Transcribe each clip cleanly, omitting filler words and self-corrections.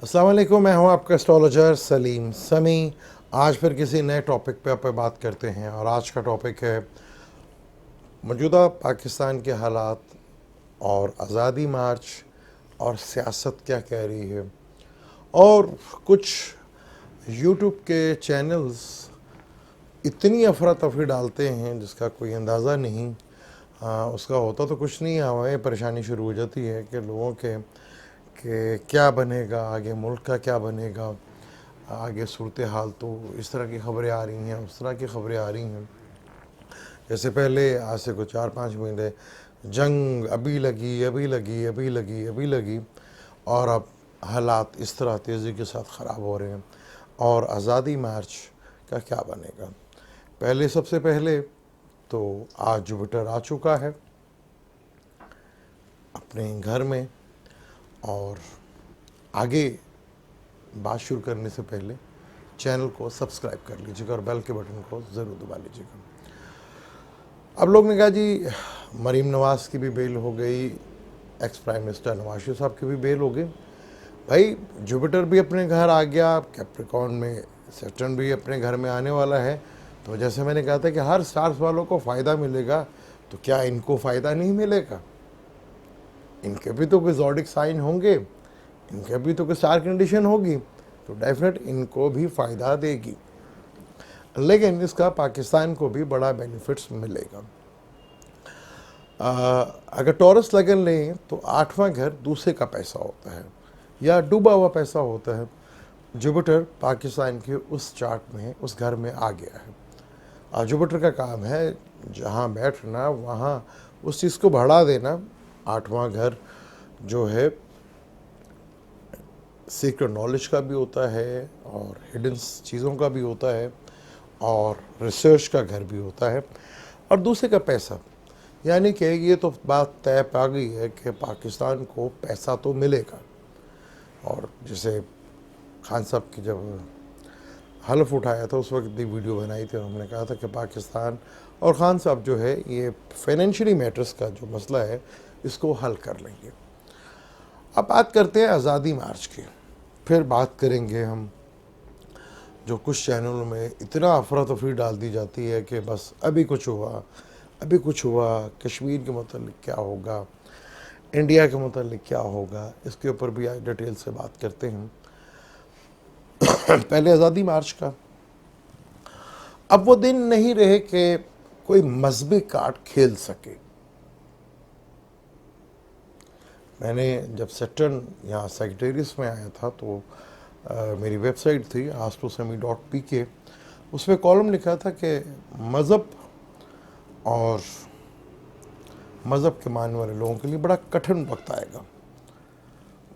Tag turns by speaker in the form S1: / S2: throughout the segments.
S1: अस्सलाम वालेकुम, मैं हूं आपका एस्ट्रोलॉजर सलीम समी। आज फिर किसी नए टॉपिक पे आप बात करते हैं और आज का टॉपिक है मौजूदा पाकिस्तान के हालात और आज़ादी मार्च और सियासत क्या कह रही है। और कुछ यूट्यूब के चैनल्स इतनी अफरा तफरी डालते हैं जिसका कोई अंदाज़ा नहीं। उसका होता तो कुछ नहीं, हमें परेशानी शुरू हो जाती है कि लोगों के कि क्या बनेगा आगे, मुल्क का क्या बनेगा आगे, सूरत हाल। तो इस तरह की खबरें आ रही हैं, उस तरह की खबरें आ रही हैं। जैसे पहले आज से कुछ 4-5 महीने जंग अभी लगी अभी लगी अभी लगी अभी लगी, और अब हालात इस तरह तेज़ी के साथ ख़राब हो रहे हैं। और आज़ादी मार्च का क्या बनेगा। पहले सबसे पहले तो आज जुपिटर आ चुका है अपने घर में। और आगे बात शुरू करने से पहले चैनल को सब्सक्राइब कर लीजिएगा और बेल के बटन को ज़रूर दबा लीजिएगा। अब लोग ने कहा जी मरीम नवाज़ की भी बेल हो गई, ex prime minister Nawaz Sharif साहब की भी बेल हो गई। भाई जुपिटर भी अपने घर आ गया, कैप्रिकॉर्न में सैटर्न भी अपने घर में आने वाला है। तो जैसे मैंने कहा था कि हर स्टार्स वालों को फ़ायदा मिलेगा, तो क्या इनको फ़ायदा नहीं मिलेगा? इनके भी तो कोई ज़ोडिक साइन होंगे, इनके भी तो कोई स्टार कंडीशन होगी, तो डेफिनेट इनको भी फ़ायदा देगी। लेकिन इसका पाकिस्तान को भी बड़ा बेनिफिट्स मिलेगा। अगर टॉरस लगन लें तो 8वां घर दूसरे का पैसा होता है या डूबा हुआ पैसा होता है। जुपिटर पाकिस्तान के उस चार्ट में उस घर में आ गया है। जुपिटर का काम है जहाँ बैठना वहाँ उस चीज़ को बढ़ा देना। 8वां घर जो है सीक्रेट नॉलेज का भी होता है और हिडन चीज़ों का भी होता है और रिसर्च का घर भी होता है। और दूसरे का पैसा, यानी कि ये तो बात तय पा गई है कि पाकिस्तान को पैसा तो मिलेगा। और जैसे खान साहब की जब हल्फ उठाया था उस वक्त भी वीडियो बनाई थी और हमने कहा था कि पाकिस्तान और खान साहब जो है ये फाइनेंशियली मैटर्स का जो मसला है इसको हल कर लेंगे। अब बात करते हैं आज़ादी मार्च की। फिर बात करेंगे हम जो कुछ चैनलों में इतना अफरा तफरी डाल दी जाती है कि बस अभी कुछ हुआ अभी कुछ हुआ, कश्मीर के मतलब क्या होगा, इंडिया के मतलब क्या होगा, इसके ऊपर भी आज डिटेल से बात करते हैं। पहले आज़ादी मार्च का, अब वो दिन नहीं रहे कि कोई मजहबी कार्ड खेल सके। मैंने जब सैटर्न यहाँ सेक्रेटेरियस में आया था तो मेरी वेबसाइट थी astrosemi.pk, उसमें कॉलम लिखा था कि मज़हब और मज़हब के मानने वाले लोगों के लिए बड़ा कठिन वक्त आएगा।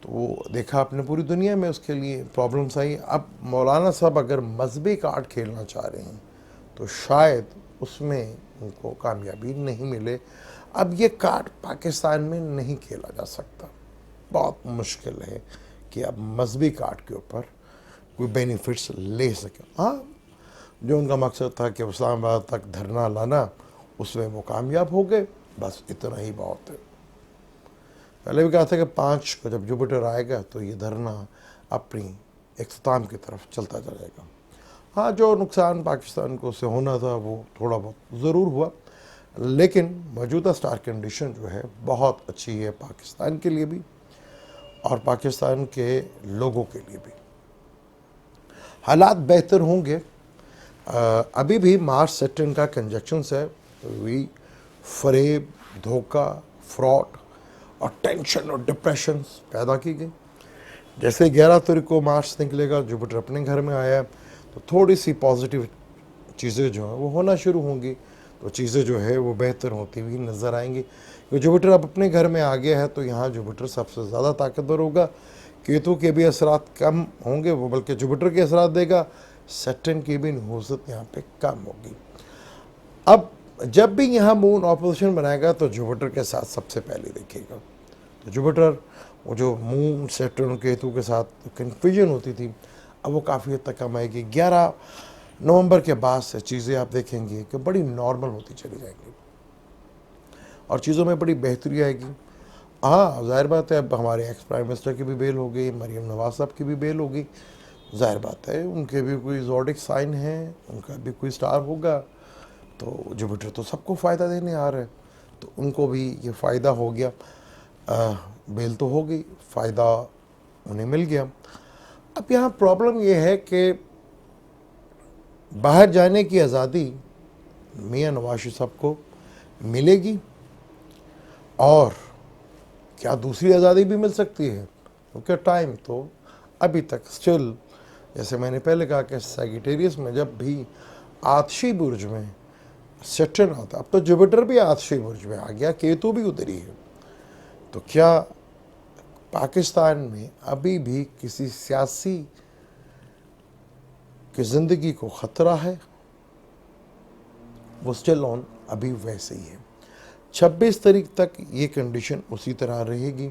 S1: तो वो देखा आपने पूरी दुनिया में उसके लिए प्रॉब्लम्स आई। अब मौलाना साहब अगर मजहबी कार्ड खेलना चाह रहे हैं तो शायद उसमें उनको कामयाबी नहीं मिले। अब ये कार्ड पाकिस्तान में नहीं खेला जा सकता, बहुत मुश्किल है कि अब मजहबी कार्ड के ऊपर कोई बेनिफिट्स ले सके। हाँ, जो उनका मकसद था कि इस्लामाबाद तक धरना लाना, उसमें वो कामयाब हो गए, बस इतना ही बहुत है। पहले भी कहा था कि 5 को जब जुपिटर आएगा तो ये धरना अपनी इख्तिताम की तरफ चलता जाएगा। हाँ, जो नुकसान पाकिस्तान को से होना था वो थोड़ा बहुत ज़रूर हुआ, लेकिन मौजूदा स्टार कंडीशन जो है बहुत अच्छी है पाकिस्तान के लिए भी और पाकिस्तान के लोगों के लिए भी। हालात बेहतर होंगे। अभी भी मार्च सैटर्न का कंजक्शंस है, वही फरेब, धोखा, फ्रॉड और टेंशन और डिप्रेशन पैदा की गई। जैसे 11 तारीख को मार्च निकलेगा, जुपिटर अपने घर में आया, तो थोड़ी सी पॉजिटिव चीज़ें जो हैं वो होना शुरू होंगी, तो चीज़ें जो है वो बेहतर होती हुई नज़र आएंगी। क्योंकि जुपिटर अब अपने घर में आ गया है तो यहाँ जुपिटर सबसे ज़्यादा ताकतवर होगा। केतु के भी असरात कम होंगे, वो बल्कि जुपिटर के असरात देगा। सैटर्न की भी नहुसत यहाँ पे कम होगी। अब जब भी यहाँ मून ऑपोजिशन बनाएगा तो जुपिटर के साथ सबसे पहले देखेगा। तो जुपिटर वो जो मून सैटर्न केतु के साथ कन्फ्यूजन होती थी, अब वो काफ़ी हद तक कम आएगी। 11 नवंबर के बाद से चीज़ें आप देखेंगे कि बड़ी नॉर्मल होती चली जाएंगी और चीज़ों में बड़ी बेहतरी आएगी। हाँ, ज़ाहिर बात है, अब हमारे एक्स प्राइम मिनिस्टर की भी बेल हो गई, मरीम नवाज साहब की भी बेल हो गई। ज़ाहिर बात है, उनके भी कोई ज़ोडिक साइन है, उनका भी कोई स्टार होगा, तो जुपिटर तो सबको फ़ायदा देने आ रहा है, तो उनको भी ये फ़ायदा हो गया। बेल तो हो गई, फ़ायदा उन्हें मिल गया। अब यहाँ प्रॉब्लम ये है कि बाहर जाने की आज़ादी मियाँ नवाज शरीफ साहब को मिलेगी, और क्या दूसरी आज़ादी भी मिल सकती है, क्योंकि टाइम तो अभी तक स्टिल, जैसे मैंने पहले कहा कि सैगिटेरियस में जब भी आतशी बुर्ज में सैटर्न आता, अब तो जुपिटर भी आतशी बुर्ज में आ गया, केतु भी उधर ही है, तो क्या पाकिस्तान में अभी भी किसी सियासी की ज़िंदगी को ख़तरा है? वो स्टिल ऑन अभी वैसे ही है। 26 तारीख तक ये कंडीशन उसी तरह रहेगी,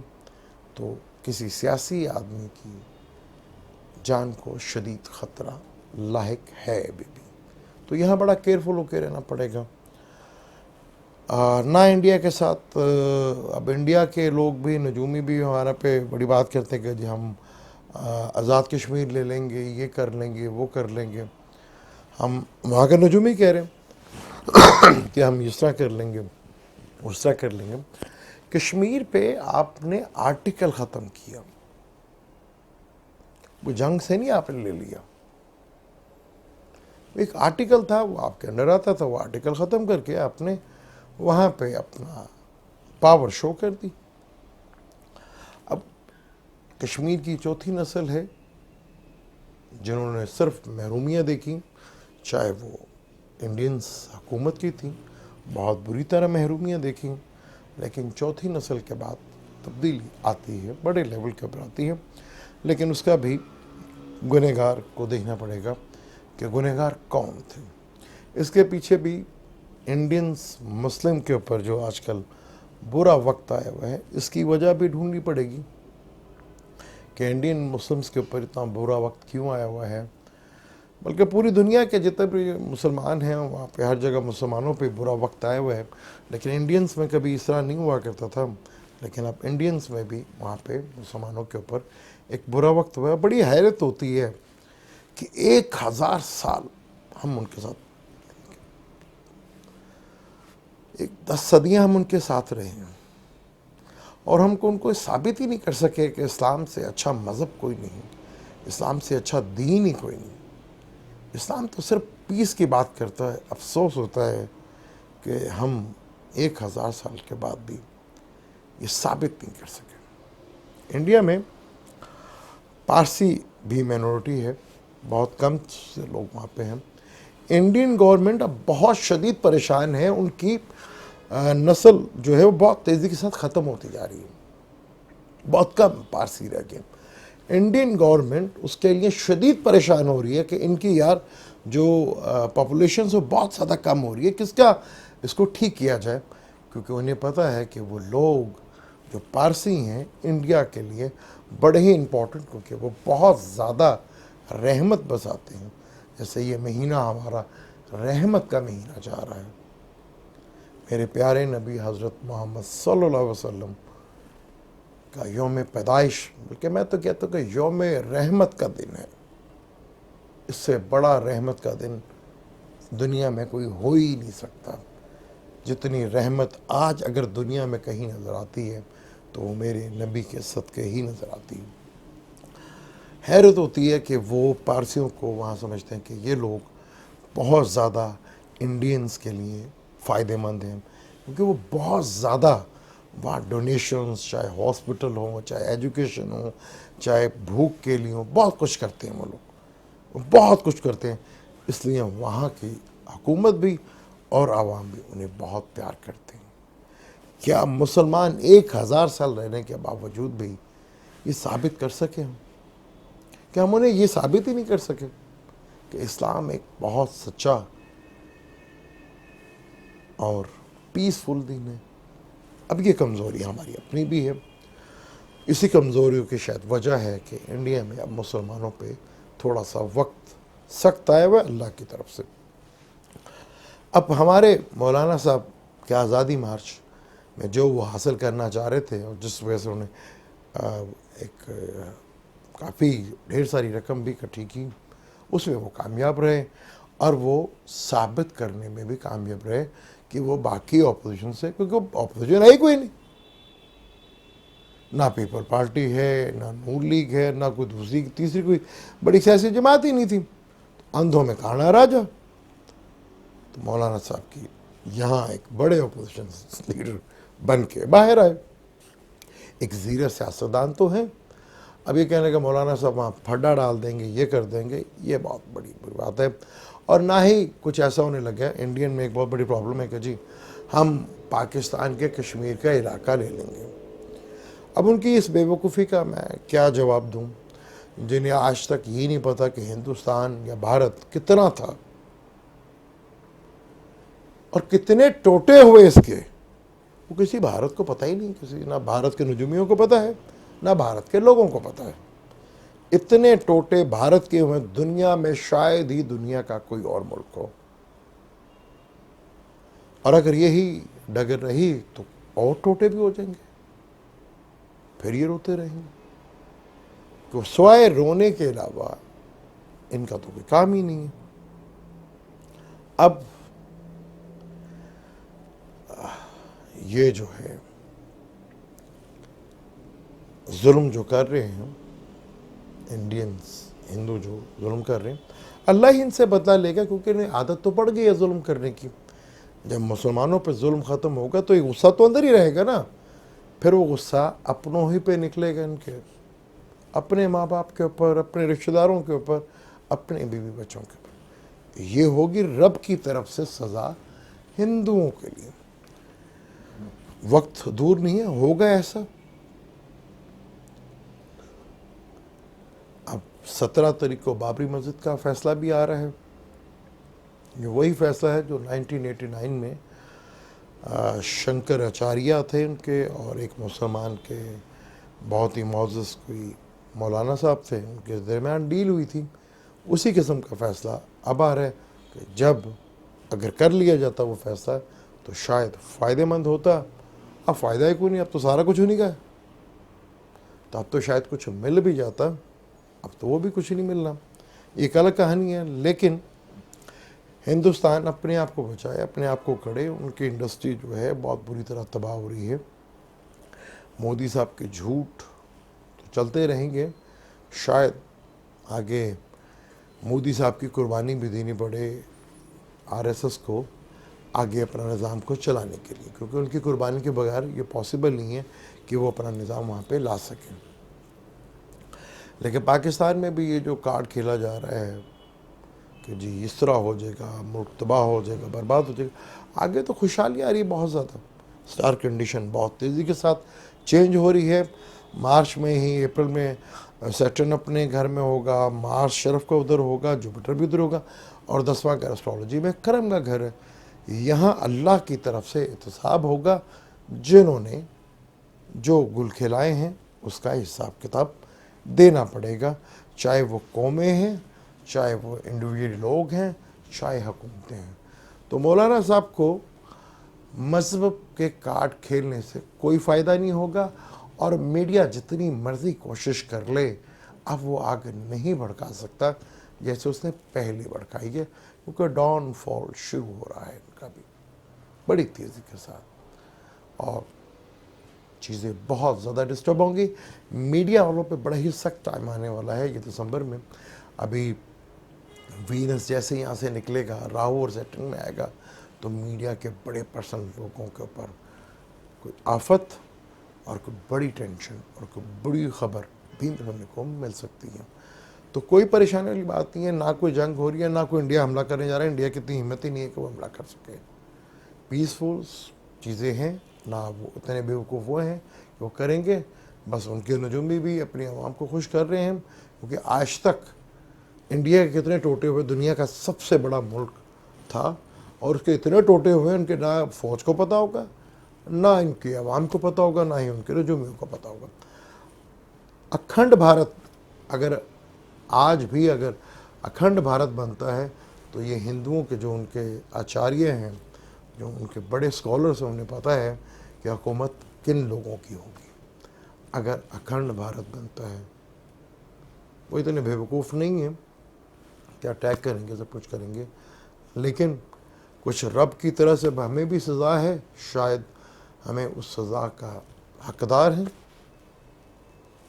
S1: तो किसी सियासी आदमी की जान को शदीद ख़तरा लाहिक है अभी भी, तो यहाँ बड़ा केयरफुल होकर रहना पड़ेगा। ना इंडिया के साथ, अब इंडिया के लोग भी, नजूमी भी हमारा पे बड़ी बात करते हैं कि जी हम आज़ाद कश्मीर ले लेंगे, ये कर लेंगे, वो कर लेंगे। हम वहाँ के नजूमी कह रहे हैं कि हम इस तरह कर लेंगे, उस तरह कर लेंगे। कश्मीर पे आपने आर्टिकल ख़त्म किया, वो जंग से नहीं आपने ले लिया, एक आर्टिकल था, वो आपके अंडर आता था, वो आर्टिकल ख़त्म करके आपने वहाँ पे अपना पावर शो कर दी। अब कश्मीर की चौथी नस्ल है जिन्होंने सिर्फ महरूमियाँ देखी, चाहे वो इंडियंस हुकूमत की थी, बहुत बुरी तरह महरूमियाँ देखी, लेकिन चौथी नस्ल के बाद तब्दीली आती है, बड़े लेवल के ऊपर आती है, लेकिन उसका भी गुनहगार को देखना पड़ेगा कि गुनहगार कौन थे। इसके पीछे भी इंडियंस मुस्लिम के ऊपर जो आजकल बुरा वक्त आया हुआ है, इसकी वजह भी ढूंढनी पड़ेगी कि इंडियन मुस्लिम्स के ऊपर इतना बुरा वक्त क्यों आया हुआ है। बल्कि पूरी दुनिया के जितने भी मुसलमान हैं वहाँ पे हर जगह मुसलमानों पे बुरा वक्त आया हुआ है, लेकिन इंडियंस में कभी इस तरह नहीं हुआ करता था, लेकिन अब इंडियंस में भी वहाँ पे मुसलमानों के ऊपर एक बुरा वक्त हुआ है। बड़ी हैरत होती है कि 1000 साल हम उनके साथ, एक 10 सदियाँ हम उनके साथ रहे हैं, और हमको उनको साबित ही नहीं कर सके कि इस्लाम से अच्छा मज़हब कोई नहीं, इस्लाम से अच्छा दीन ही कोई नहीं। इस्लाम तो सिर्फ पीस की बात करता है। अफसोस होता है कि हम 1000 साल के बाद भी ये साबित नहीं कर सके। इंडिया में पारसी भी माइनॉरिटी है, बहुत कम से लोग वहाँ पे हैं। इंडियन गवर्नमेंट अब बहुत शदीद परेशान है, उनकी नस्ल जो है वो बहुत तेज़ी के साथ ख़त्म होती जा रही है, बहुत कम पारसी रह गए। इंडियन गवर्नमेंट उसके लिए शदीद परेशान हो रही है कि इनकी यार जो पॉपुलेशन से बहुत ज़्यादा कम हो रही है, किसका इसको ठीक किया जाए, क्योंकि उन्हें पता है कि वो लोग जो पारसी हैं इंडिया के लिए बड़े ही इम्पोर्टेंट, क्योंकि वो बहुत ज़्यादा रहमत बसाते हैं। जैसे ये महीना हमारा रहमत का महीना जा रहा है, मेरे प्यारे नबी हज़रत मोहम्मद सल्लल्लाहु अलैहि वसल्लम का यौम पैदाइश, बल्कि मैं तो कहता हूँ कि यौम रहमत का दिन है। इससे बड़ा रहमत का दिन दुनिया में कोई हो ही नहीं सकता। जितनी रहमत आज अगर दुनिया में कहीं नज़र आती है तो वो मेरे नबी के सदक़े ही नज़र आती है। हैरत होती है कि वो पारसियों को वहाँ समझते हैं कि ये लोग बहुत ज़्यादा इंडियंस के लिए फ़ायदेमंद हैं, क्योंकि वो बहुत ज़्यादा वहाँ डोनेशंस, चाहे हॉस्पिटल हो, चाहे एजुकेशन हो, चाहे भूख के लिए हो, बहुत कुछ करते हैं वो लोग, बहुत कुछ करते हैं। इसलिए वहाँ की हुकूमत भी और आवाम भी उन्हें बहुत प्यार करते हैं। क्या मुसलमान 1000 साल रहने के बावजूद भी ये साबित कर सके हम? क्या हम उन्हें ये साबित ही नहीं कर सके कि इस्लाम एक बहुत सच्चा और पीसफुल दीन है? अब ये कमज़ोरी हमारी अपनी भी है। इसी कमज़ोरियों की शायद वजह है कि इंडिया में अब मुसलमानों पे थोड़ा सा वक्त सख्त आया हुआ है अल्लाह की तरफ से। अब हमारे मौलाना साहब के आज़ादी मार्च में जो वो हासिल करना चाह रहे थे और जिस वजह से उन्हें एक काफ़ी ढेर सारी रकम भी इकट्ठी की, उसमें वो कामयाब रहे और वो साबित करने में भी कामयाब रहे कि वो बाकी ऑपोजिशन से, क्योंकि ऑपोजिशन है ही कोई नहीं, ना पीपल पार्टी है, ना नून लीग है, ना कोई दूसरी तीसरी कोई बड़ी सियासी जमात ही नहीं थी। अंधों में काना राजा। तो मौलाना साहब की यहाँ एक बड़े अपोजिशन लीडर बन के बाहर आए। एक ज़ीरा सियासतदान तो हैं। अब ये कहने का मौलाना साहब वहाँ फड्डा डाल देंगे, ये कर देंगे, ये बहुत बड़ी बुरी बात है। और ना ही कुछ ऐसा होने लगा। इंडियन में एक बहुत बड़ी प्रॉब्लम है कि जी हम पाकिस्तान के कश्मीर का इलाका ले लेंगे। अब उनकी इस बेवकूफ़ी का मैं क्या जवाब दूँ, जिन्हें आज तक ये नहीं पता कि हिंदुस्तान या भारत कितना था और कितने टोटे हुए इसके, वो किसी भारत को पता ही नहीं। किसी ना भारत के नजुमियों को पता है, ना भारत के लोगों को पता है। इतने टोटे भारत के हुए दुनिया में शायद ही दुनिया का कोई और मुल्क हो। और अगर यही डगर रही तो और टोटे भी हो जाएंगे, फिर ये रोते रहेंगे। तो सिवाय रोने के अलावा इनका तो कोई काम ही नहीं है। अब ये जो है जुल्म जो कर रहे हैं इंडियंस, हिंदू जो जुल्म कर रहे हैं, अल्लाह ही इनसे बदला लेगा, क्योंकि इन्हें आदत तो पड़ गई है जुल्म करने की। जब मुसलमानों पर जुल्म ख़त्म होगा तो ये गुस्सा तो अंदर ही रहेगा ना, फिर वो गुस्सा अपनों ही पे निकलेगा, इनके अपने माँ बाप के ऊपर, अपने रिश्तेदारों के ऊपर, अपने बीवी बच्चों के ऊपर। ये होगी रब की तरफ से सज़ा हिंदुओं के लिए। वक्त दूर नहीं है, होगा ऐसा। अब 17 तारीख को बाबरी मस्जिद का फैसला भी आ रहा है। ये वही फैसला है जो 1989 में शंकराचार्य थे उनके और एक मुसलमान के बहुत ही मोअज़्ज़ज़ कोई मौलाना साहब थे, उनके दरमियान डील हुई थी। उसी किस्म का फैसला अब आ रहा है कि जब अगर कर लिया जाता वो फैसला तो शायद फ़ायदेमंद होता। अब फ़ायदा ही कोई नहीं, अब तो सारा कुछ उन्हीं का है। तो अब तो शायद कुछ मिल भी जाता, अब तो वो भी कुछ नहीं मिलना। एक अलग कहानी है। लेकिन हिंदुस्तान अपने आप को बचाए, अपने आप को करे। उनकी इंडस्ट्री जो है बहुत बुरी तरह तबाह हो रही है। मोदी साहब के झूठ तो चलते रहेंगे, शायद आगे मोदी साहब की कुर्बानी भी देनी पड़े आरएसएस को आगे अपना निज़ाम को चलाने के लिए, क्योंकि उनकी कुर्बानी के बगैर ये पॉसिबल नहीं है कि वो अपना निज़ाम वहाँ पे ला सकें। लेकिन पाकिस्तान में भी ये जो कार्ड खेला जा रहा है कि जी इस तरह हो जाएगा, मुल्क तबाह हो जाएगा, बर्बाद हो जाएगा, आगे तो खुशहाली आ रही है बहुत ज़्यादा। स्टार कंडीशन बहुत तेज़ी के साथ चेंज हो रही है। मार्च में ही, अप्रैल में सैटर्न अपने घर में होगा, मार्स शरफ का उधर होगा, जुपिटर भी उधर होगा, और 10वां घर एस्ट्रोलॉजी में करम का घर है। यहाँ अल्लाह की तरफ से एहतसाब होगा। जिन्होंने जो गुल खिलाए हैं उसका हिसाब किताब देना पड़ेगा, चाहे वो कौमें हैं, चाहे वो इंडिविजुअल लोग हैं, चाहे हुकूमतें हैं। तो मौलाना साहब को मज़हब के कार्ड खेलने से कोई फ़ायदा नहीं होगा, और मीडिया जितनी मर्ज़ी कोशिश कर ले अब वो आगे नहीं भड़का सकता जैसे उसने पहले भड़काई है, क्योंकि डाउनफॉल शुरू हो रहा है इनका भी बड़ी तेज़ी के साथ, और चीज़ें बहुत ज़्यादा डिस्टर्ब होंगी। मीडिया वालों पे बड़ा ही सख्त टाइम आने वाला है ये दिसंबर में। अभी वीनस जैसे यहाँ से निकलेगा, राहु और सैटर्न में आएगा, तो मीडिया के बड़े पर्सनल लोगों के ऊपर कोई आफत और कोई बड़ी टेंशन और कोई बड़ी ख़बर भी सुनने को मिल सकती है। तो कोई परेशानी वाली बात नहीं है, ना कोई जंग हो रही है, ना कोई इंडिया हमला करने जा रहा है। इंडिया की इतनी हिम्मत ही नहीं है कि वो हमला कर सके। पीसफुल चीज़ें हैं, ना वो इतने बेवकूफ़ वो हैं कि वो करेंगे। बस उनके नजूमी भी अपनी आवाम को खुश कर रहे हैं, क्योंकि आज तक इंडिया के कितने टोटे हुए दुनिया का सबसे बड़ा मुल्क था, और उसके इतने टोटे हुए उनके ना फ़ौज को पता होगा, ना इनकी आवाम को पता होगा, ना ही उनके नजूमियों को पता होगा। अखंड भारत अगर आज भी अगर अखंड भारत बनता है तो ये हिंदुओं के जो उनके आचार्य हैं, जो उनके बड़े स्कॉलर्स हैं, उन्हें पता है कि हुकूमत किन लोगों की होगी। अगर अखंड भारत बनता है, वो इतने बेवकूफ़ नहीं है कि अटैक करेंगे, सब कुछ करेंगे, लेकिन कुछ रब की तरह से हमें भी सज़ा है, शायद हमें उस सज़ा का हकदार हैं,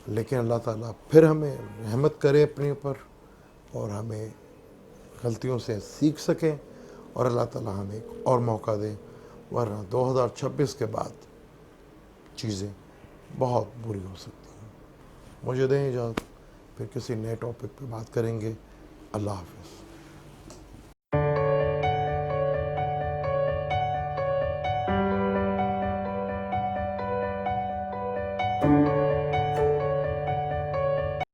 S1: लेकिन अल्लाह ताला फिर हमें रहमत करे अपने ऊपर और हमें गलतियों से सीख सकें और अल्लाह ताला हमें एक और मौका दे, वरना 2026 के बाद चीज़ें बहुत बुरी हो सकती हैं। मुझे दें इजाज़त, फिर किसी नए टॉपिक पे बात करेंगे। अल्लाह हाफ़िज़।